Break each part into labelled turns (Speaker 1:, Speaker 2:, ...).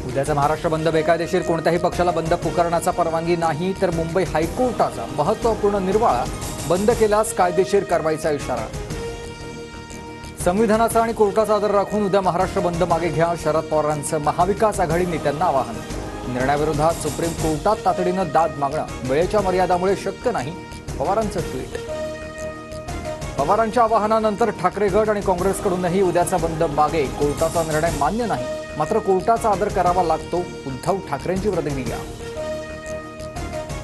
Speaker 1: उद्याचा महाराष्ट्र बंद बेकायदेशीर, कोणत्याही पक्षाला बंद पुकारण्याचा परवानगी नाही, तर मुंबई हायकोर्टाचा महत्त्वपूर्ण निर्वाळा, बंद केल्यास कायदेशीर कारवाईचा इशारा. संविधानाचा आणि कोर्टाचा आदर राखून उद्या महाराष्ट्र बंद मागे घ्या, शरद पवारांचं महाविकास आघाडी नेत्यांना आवाहन. निर्णयाविरोधात सुप्रीम कोर्टात तातडीनं दाद मागणं वेळेच्या मर्यादामुळे शक्य नाही, पवारांचं ट्विट. पवारांच्या आवाहनानंतर ठाकरे गट आणि काँग्रेसकडूनही उद्याचा बंद मागे, कोर्टाचा निर्णय मान्य नाही, मात्र कोर्टाचा आदर करावा लागतो, उद्धव ठाकरेंची प्रतिक्रिया.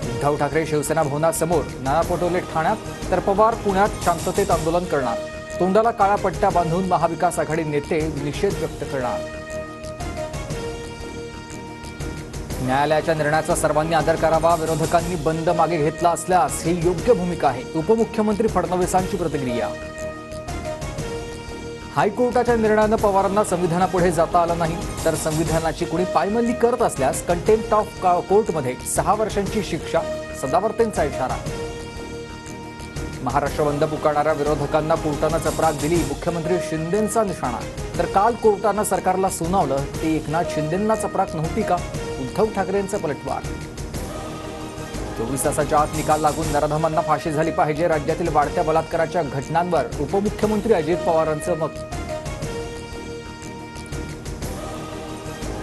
Speaker 1: उद्धव ठाकरे शिवसेना भवनासमोर, नाना पटोले ठाण्यात, तर पवार पुण्यात शांततेत आंदोलन करणार. तोंडाला काळ्या पट्ट्या बांधून महाविकास आघाडी नेते निषेध व्यक्त करणार. न्यायालयाच्या निर्णयाचा सर्वांनी आदर करावा, विरोधकांनी बंद मागे घेतला असल्यास ही योग्य भूमिका आहे, उपमुख्यमंत्री फडणवीसांची प्रतिक्रिया. हायकोर्टाच्या निर्णयानं पवारांना संविधानापुढे जाता आलं नाही, तर संविधानाची कुणी पायमल्ली करत असल्यास कंटेम्प्ट ऑफ कोर्टमध्ये 6 वर्षांची शिक्षा, सदावर्तेंचा इशारा. महाराष्ट्र बंद पुकारणाऱ्या विरोधकांना कोर्टानं चपराक दिली, मुख्यमंत्री शिंदेंचा निशाणा. तर काल कोर्टानं सरकारला सुनावलं, ते एकनाथ शिंदेंना चपराक नव्हती का, उद्धव ठाकरेंचं पलटवार. 24 तासाच्या आत निकाल लागून नराधमांना फाशी झाली पाहिजे, राज्यातील वाढत्या बलात्काराच्या घटनांवर उपमुख्यमंत्री अजित पवारांचं मत.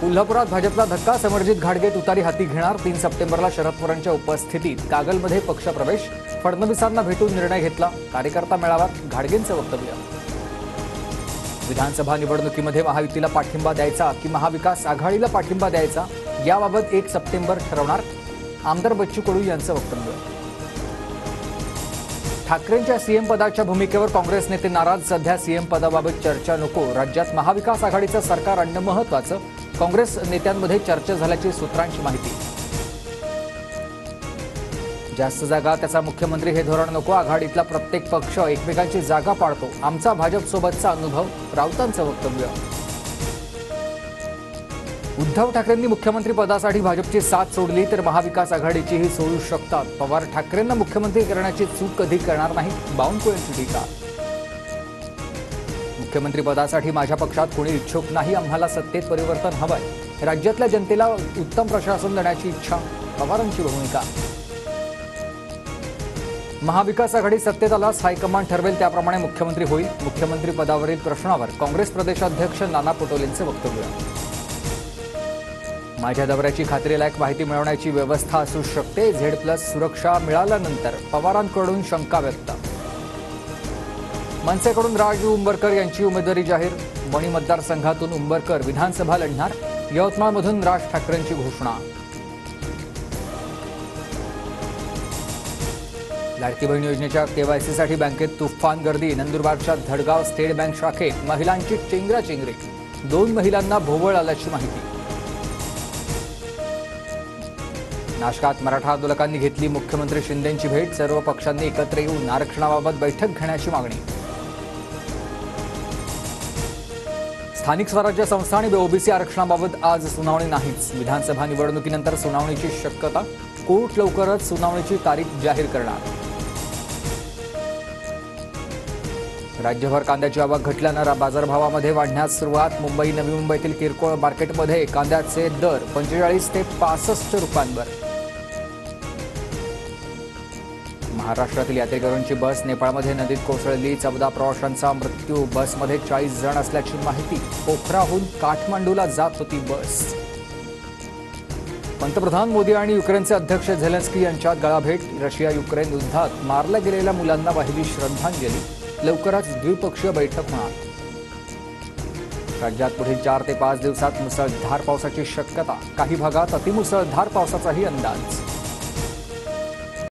Speaker 1: कोल्हापुरात भाजपला धक्का, समरजित घाटगे तुतारी हाती घेणार. 3 सप्टेंबरला शरद पवारांच्या उपस्थितीत कागलमध्ये पक्षप्रवेश, फडणवीसांना भेटून निर्णय घेतला. कार्यकर्ता मेळाव्यात घाटगेंचं वक्तव्य. विधानसभा निवडणुकीमध्ये महायुतीला पाठिंबा द्यायचा की महाविकास आघाडीला पाठिंबा द्यायचा, याबाबत 1 सप्टेंबर ठरवणार, आमदार बच्चू कडू यांचं वक्तव्य. ठाकरेंच्या सीएम पदाच्या भूमिकेवर काँग्रेस नेते नाराज, सध्या सीएम पदाबाबत चर्चा नको, राज्यात महाविकास आघाडीचं सरकार आणणं महत्त्वाचं, काँग्रेस नेत्यांमध्ये चर्चा झाल्याची सूत्रांची माहिती. जास्त जागा त्याचा मुख्यमंत्री हे धोरण नको, आघाडीतला प्रत्येक पक्ष एकमेकांची जागा पाडतो, आमचा भाजपसोबतचा अनुभव, राऊतांचं वक्तव्य. उद्धव ठाकरेंनी मुख्यमंत्री पदासाठी भाजपची साथ सोडली तर महाविकास आघाडीचीही सोडू शकतात, पवार ठाकरेंना मुख्यमंत्री करण्याची चूक कधी करणार नाही, बावनकुळेंची टीका. मुख्यमंत्री पदासाठी माझ्या पक्षात कोणी इच्छुक नाही, आम्हाला सत्तेत परिवर्तन हवंय, राज्यातल्या जनतेला उत्तम प्रशासन देण्याची इच्छा, पवारांची भूमिका. महाविकास आघाडी सत्तेत आल्यास हायकमांड ठरवेल त्याप्रमाणे मुख्यमंत्री होईल, मुख्यमंत्री पदावरील प्रश्नावर काँग्रेस प्रदेशाध्यक्ष नाना पटोलेंचे वक्तव्य. माझ्या दौऱ्याची खात्रीलायक माहिती मिळवण्याची व्यवस्था असू शकते, झेड+ सुरक्षा मिळाल्यानंतर पवारांकडून शंका व्यक्त. मनसेकडून राजू उंबरकर यांची उमेदवारी जाहीर, वणी मतदारसंघातून उंबरकर विधानसभा लढणार, यवतमाळमधून राज ठाकरेंची घोषणा. लाडकी बहीण योजनेच्या केवायसीसाठी बँकेत तुफान गर्दी, नंदुरबारच्या धडगाव स्टेट बँक शाखेत महिलांची चेंगराचेंगरी, 2 महिलांना भोवळ आल्याची माहिती. नाशकात मराठा आंदोलकांनी घेतली मुख्यमंत्री शिंदेंची भेट, सर्व पक्षांनी एकत्र येऊन आरक्षणाबाबत बैठक घेण्याची मागणी. स्थानिक स्वराज्य संस्था आणि ओबीसी आरक्षणाबाबत आज सुनावणी नाहीच, विधानसभा निवडणुकीनंतर सुनावणीची शक्यता, कोर्ट लवकरच सुनावणीची तारीख जाहीर करणार. राज्यभर कांद्याची आवक घटल्यानं बाजारभावामध्ये वाढण्यास सुरुवात, मुंबई नवी मुंबईतील किरकोळ मार्केटमध्ये कांद्याचे दर 45 ते 65 रुपयांवर. महाराष्ट्रातील यात्रेकरूंची बस नेपाळमध्ये नदीत कोसळली, 14 प्रवाशांचा मृत्यू, बसमध्ये 40 जण असल्याची माहिती. पोखराहून काठमांडूला जात होती बस. पंतप्रधान मोदी आणि युक्रेनचे अध्यक्ष झेलेन्स्की यांच्यात गळाभेट, रशिया युक्रेन युद्धात मारल्या गेलेल्या मुलांना वाहिली श्रद्धांजली, लवकरच द्विपक्षीय बैठक होणार. राज्यात पुढील 4 ते 5 दिवसात मुसळधार पावसाची शक्यता, काही भागात अतिमुसळधार पावसाचाही अंदाज.